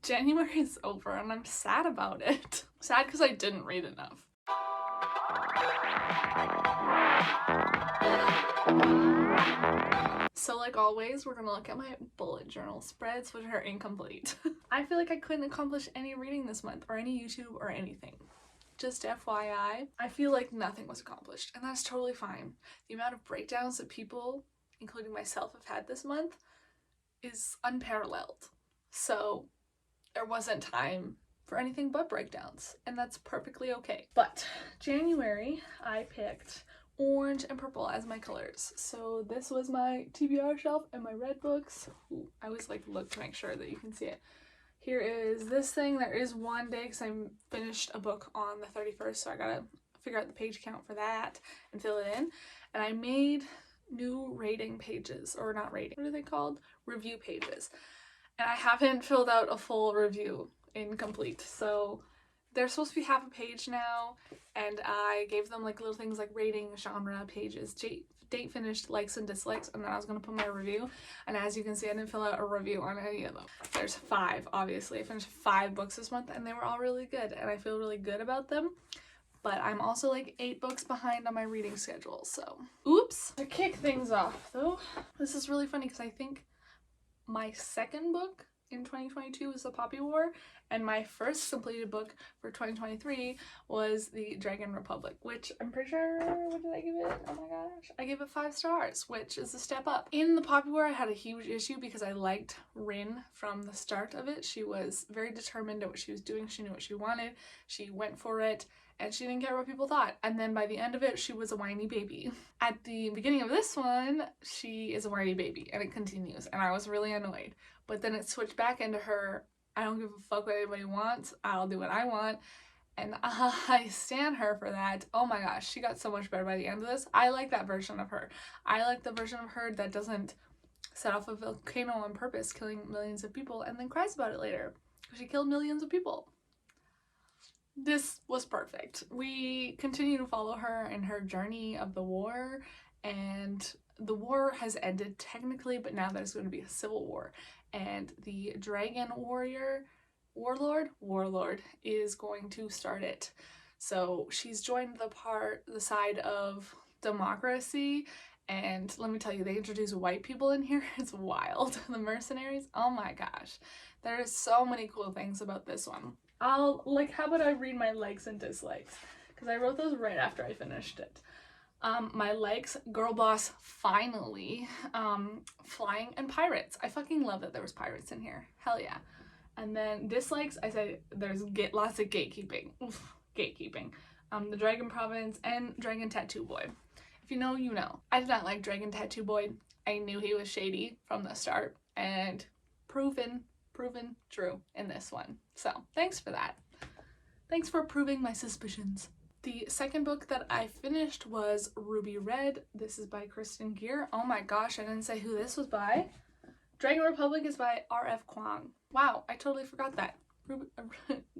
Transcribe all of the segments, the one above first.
January is over and I'm sad about it. Sad because I didn't read enough. So like always, we're gonna look at my bullet journal spreads, which are incomplete. I feel like I couldn't accomplish any reading this month, or any YouTube, or anything. Just FYI, I feel like nothing was accomplished, and that's totally fine. The amount of breakdowns that people, including myself, have had this month is unparalleled. So there wasn't time for anything but breakdowns, and that's perfectly okay. But January, I picked orange and purple as my colors. So this was my TBR shelf and my red books. Ooh, I always like look to make sure that you can see it. Here is this thing. There is one day because I finished a book on the 31st, so I gotta figure out the page count for that and fill it in. And I made new rating pages, or not rating, what are they called? Review pages. And I haven't filled out a full review incomplete, so they're supposed to be half a page now, and I gave them like little things like rating, genre, pages, date finished, likes and dislikes, and then I was going to put my review, and as you can see I didn't fill out a review on any of them. There's 5, obviously. I finished 5 books this month and they were all really good and I feel really good about them, but I'm also like 8 books behind on my reading schedule, so oops. To kick things off though, this is really funny because I think my second book in 2022 was The Poppy War, and my first completed book for 2023 was The Dragon Republic, which I'm pretty sure, what did I give it? Oh my gosh. I gave it 5 stars, which is a step up. In The Poppy War, I had a huge issue because I liked Rin from the start of it. She was very determined at what she was doing. She knew what she wanted. She went for it, and she didn't care what people thought. And then by the end of it, she was a whiny baby. At the beginning of this one, she is a whiny baby, and it continues, and I was really annoyed. But then it switched back into her, I don't give a fuck what anybody wants, I'll do what I want, and I stan her for that. Oh my gosh, she got so much better by the end of this. I like that version of her. I like the version of her that doesn't set off a volcano on purpose, killing millions of people, and then cries about it later. She killed millions of people. This was perfect. We continue to follow her in her journey of the war, and the war has ended technically, but now there's going to be a civil war, and the dragon warlord is going to start it. So she's joined the side of democracy, and let me tell you, they introduce white people in here. It's wild. The mercenaries, oh my gosh. There's so many cool things about this one. How about I read my likes and dislikes? Because I wrote those right after I finished it. My likes, girl boss, finally. Flying and pirates. I fucking love that there was pirates in here. Hell yeah. And then dislikes, I said there's lots of gatekeeping. Oof, gatekeeping. The Dragon Province and Dragon Tattoo Boy. If you know, you know. I did not like Dragon Tattoo Boy. I knew he was shady from the start, and proven true in this one. So thanks for that. Thanks for proving my suspicions. The second book that I finished was Ruby Red. This is by Kristen Gear. Oh my gosh, I didn't say who this was by. Dragon Republic is by R.F. Kuang. Wow, I totally forgot that.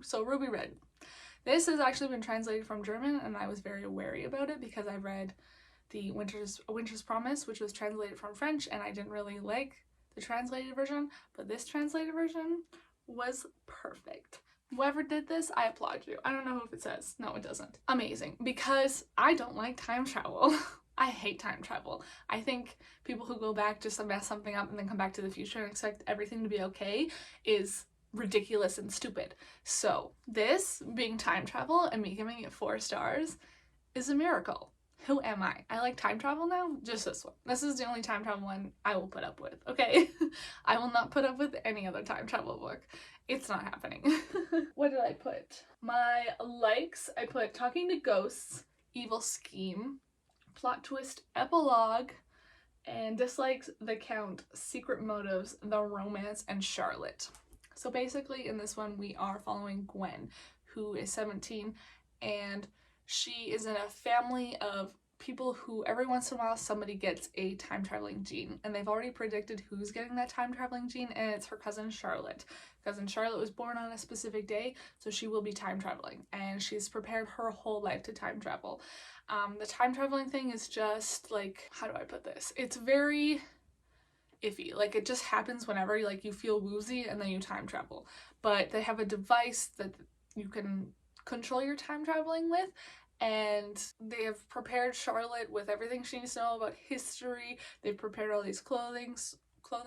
So Ruby Red. This has actually been translated from German, and I was very wary about it because I read the Winter's Promise, which was translated from French, and I didn't really like the translated version, but this translated version was perfect. Whoever did this, I applaud you. I don't know if it says. No, it doesn't. Amazing. Because I don't like time travel. I hate time travel. I think people who go back just to mess something up and then come back to the future and expect everything to be okay is ridiculous and stupid. So this being time travel and me giving it 4 stars is a miracle. Who am I? I like time travel now? Just this one. This is the only time travel one I will put up with, okay? I will not put up with any other time travel book. It's not happening. What did I put? My likes, I put Talking to Ghosts, Evil Scheme, Plot Twist, Epilogue, and dislikes, The Count, Secret Motives, The Romance, and Charlotte. So basically in this one we are following Gwen, who is 17, and she is in a family of people who every once in a while somebody gets a time traveling gene, and they've already predicted who's getting that time traveling gene, and it's her cousin Charlotte. Cousin Charlotte was born on a specific day, so she will be time traveling, and she's prepared her whole life to time travel. The time traveling thing is just like, how do I put this? It's very iffy. Like, it just happens whenever you feel woozy and then you time travel. But they have a device that you can control your time traveling with, and they have prepared Charlotte with everything she needs to know about history. They've prepared all these clothing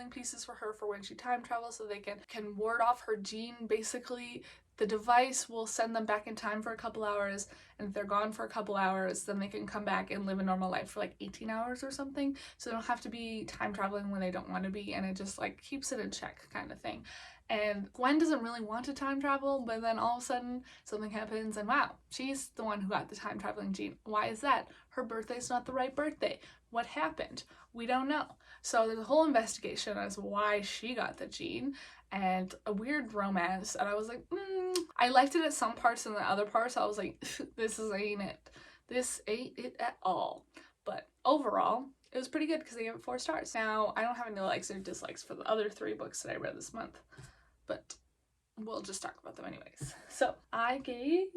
pieces for her for when she time travels, so they can ward off her gene. Basically, the device will send them back in time for a couple hours, and if they're gone for a couple hours, then they can come back and live a normal life for like 18 hours or something. So they don't have to be time traveling when they don't want to be, and it just like keeps it in check kind of thing. And Gwen doesn't really want to time travel, but then all of a sudden something happens and wow, she's the one who got the time traveling gene. Why is that? Her birthday's not the right birthday. What happened? We don't know. So there's a whole investigation as to why she got the gene, and a weird romance, and I was like, I liked it at some parts, and the other parts I was like, this ain't it. This ain't it at all. But overall, it was pretty good because they gave it 4 stars. Now, I don't have any likes or dislikes for the other 3 books that I read this month, but we'll just talk about them anyways. So I gave,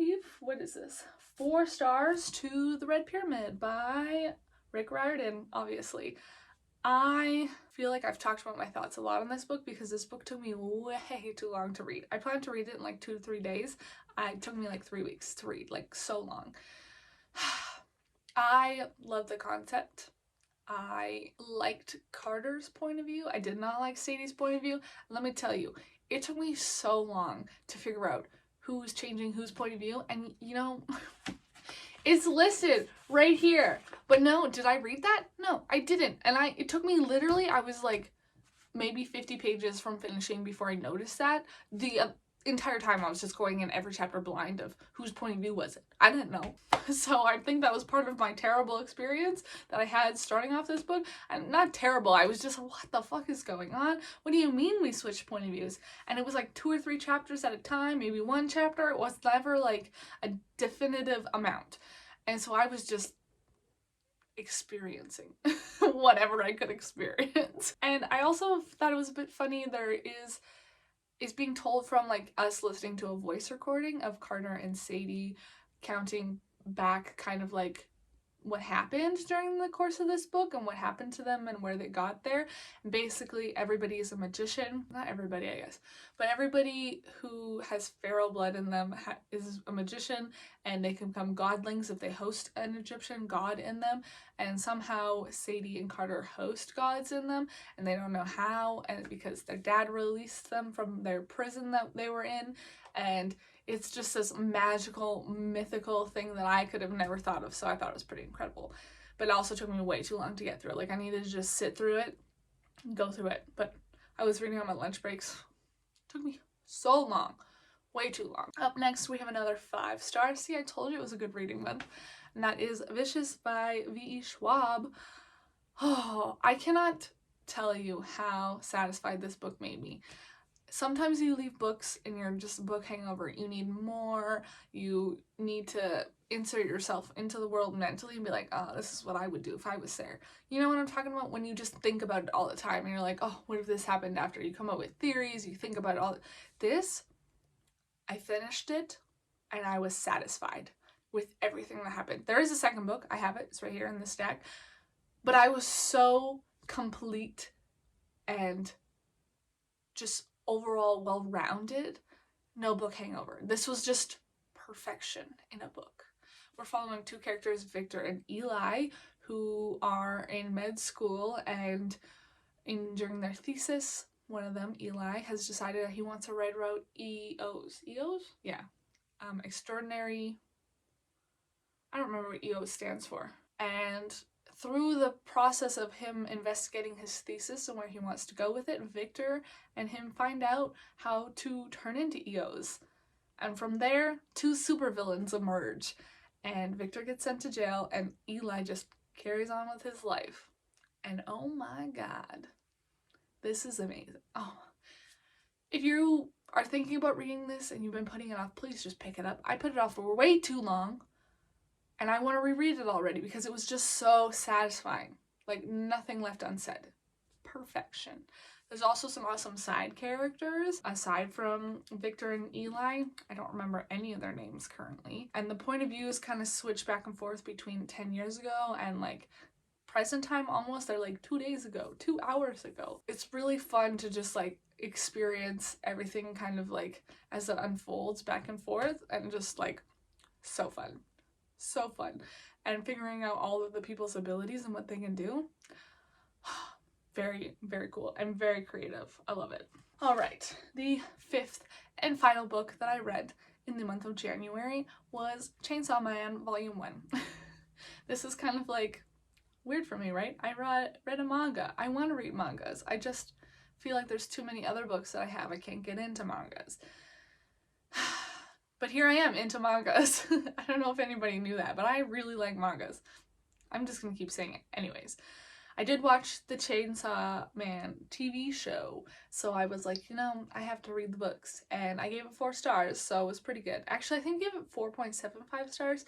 what is this? 4 stars to The Red Pyramid by Rick Riordan, obviously. I feel like I've talked about my thoughts a lot on this book because this book took me way too long to read. I planned to read it in like 2 to 3 days. It took me like 3 weeks to read, like so long. I love the concept. I liked Carter's point of view. I did not like Sadie's point of view. Let me tell you, it took me so long to figure out who's changing whose point of view, and you know, it's listed right here. But no, did I read that? No, I didn't. And it took me literally, I was like maybe 50 pages from finishing before I noticed that. The entire time I was just going in every chapter blind of whose point of view was it. I didn't know. So I think that was part of my terrible experience that I had starting off this book. And not terrible, I was just, what the fuck is going on? What do you mean we switched point of views? And it was like 2 or 3 chapters at a time, maybe 1 chapter. It was never like a definitive amount. And so I was just experiencing whatever I could experience. And I also thought it was a bit funny, is being told from like us listening to a voice recording of Carter and Sadie counting back kind of like what happened during the course of this book and what happened to them and where they got there. And basically everybody is a magician. Not everybody, I guess, but everybody who has feral blood in them is a magician, and they can become godlings if they host an Egyptian god in them. And somehow Sadie and Carter host gods in them, and they don't know how, and because their dad released them from their prison that they were in, and it's just this magical, mythical thing that I could have never thought of, so I thought it was pretty incredible. But it also took me way too long to get through it. Like, I needed to just sit through it, go through it. But I was reading on my lunch breaks. It took me so long. Way too long. Up next, we have another 5 stars. See, I told you it was a good reading month. And that is Vicious by V.E. Schwab. Oh, I cannot tell you how satisfied this book made me. Sometimes you leave books and you're just a book hangover. You need more. You need to insert yourself into the world mentally and be like, oh, this is what I would do if I was there. You know what I'm talking about? When you just think about it all the time and you're like, oh, what if this happened after? You come up with theories, you think about it all. This, I finished it and I was satisfied with everything that happened. There is a second book. I have it. It's right here in the stack. But I was so complete and just overall well-rounded. No book hangover. This was just perfection in a book. We're following 2 characters, Victor and Eli, who are in med school, and during their thesis, one of them, Eli, has decided that he wants to write about EOs. EOs? Yeah. Extraordinary... I don't remember what EOs stands for. And through the process of him investigating his thesis and where he wants to go with it, Victor and him find out how to turn into EOs. And from there, 2 supervillains emerge. And Victor gets sent to jail, and Eli just carries on with his life. And oh my god, this is amazing. Oh, if you are thinking about reading this and you've been putting it off, please just pick it up. I put it off for way too long. And I want to reread it already because it was just so satisfying. Like, nothing left unsaid. Perfection. There's also some awesome side characters aside from Victor and Eli. I don't remember any of their names currently. And the point of views kind of switch back and forth between 10 years ago and like present time almost. They're like 2 days ago, 2 hours ago. It's really fun to just like experience everything kind of like as it unfolds back and forth, and just like so fun. So fun. And figuring out all of the people's abilities and what they can do. Very, very cool and very creative. I love it. All right, the 5th and final book that I read in the month of January was Chainsaw Man Volume 1. This is kind of like weird for me, right? I read a manga. I want to read mangas. I just feel like there's too many other books that I have. I can't get into mangas. But here I am into mangas. I don't know if anybody knew that, but I really like mangas. I'm just gonna keep saying it. Anyways, I did watch the Chainsaw Man TV show, so I was like, you know, I have to read the books, and I gave it 4 stars, so it was pretty good. Actually, I think I gave it 4.75 stars,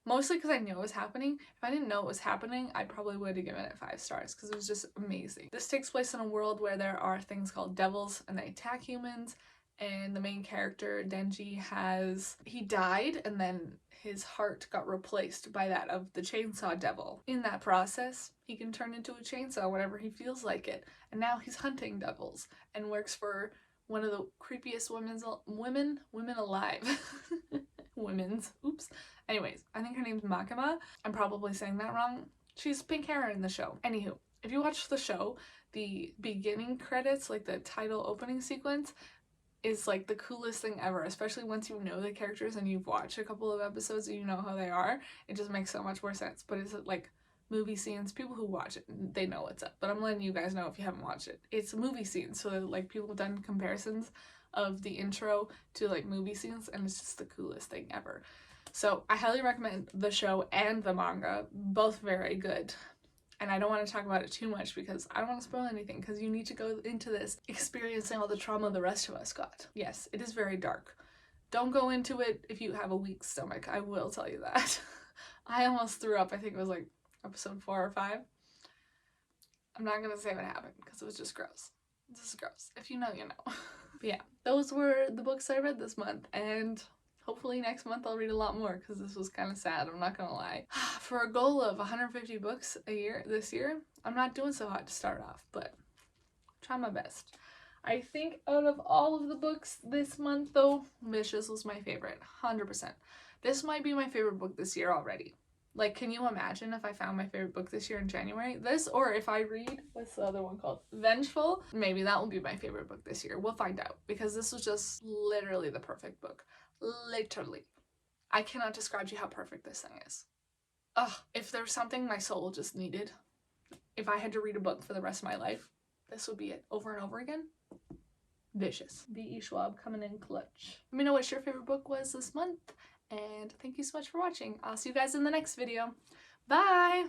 mostly because I knew it was happening. If I didn't know it was happening, I probably would have given it 5 stars, because it was just amazing. This takes place in a world where there are things called devils, and they attack humans, and the main character, Denji, he died, and then his heart got replaced by that of the chainsaw devil. In that process, he can turn into a chainsaw whenever he feels like it, and now he's hunting devils and works for one of the creepiest women alive. Oops. Anyways, I think her name's Makima. I'm probably saying that wrong. She's pink hair in the show. Anywho, if you watch the show, the beginning credits, like the title opening sequence, is like the coolest thing ever, especially once you know the characters and you've watched a couple of episodes and you know how they are. It just makes so much more sense. But it's like movie scenes. People who watch it, they know what's up, but I'm letting you guys know if you haven't watched it. It's movie scenes, so like people have done comparisons of the intro to like movie scenes, and it's just the coolest thing ever. So I highly recommend the show and the manga, both very good. And I don't want to talk about it too much because I don't want to spoil anything, because you need to go into this experiencing all the trauma the rest of us got. Yes, it is very dark. Don't go into it if you have a weak stomach. I will tell you that. I almost threw up. I think it was like episode 4 or 5. I'm not going to say what happened because it was just gross. This is gross. If you know, you know. But yeah, those were the books I read this month, and hopefully next month I'll read a lot more, because this was kind of sad, I'm not gonna lie. For a goal of 150 books a year this year, I'm not doing so hot to start off, but try my best. I think out of all of the books this month though, Vicious was my favorite, 100%. This might be my favorite book this year already. Like, can you imagine if I found my favorite book this year in January? This, or if I read, what's the other one called? Vengeful? Maybe that will be my favorite book this year. We'll find out, because this was just literally the perfect book. Literally. I cannot describe to you how perfect this thing is. Ugh, if there's something my soul just needed, if I had to read a book for the rest of my life, this would be it over and over again. Vicious. B.E. Schwab coming in clutch. Let me know what your favorite book was this month, and thank you so much for watching. I'll see you guys in the next video. Bye!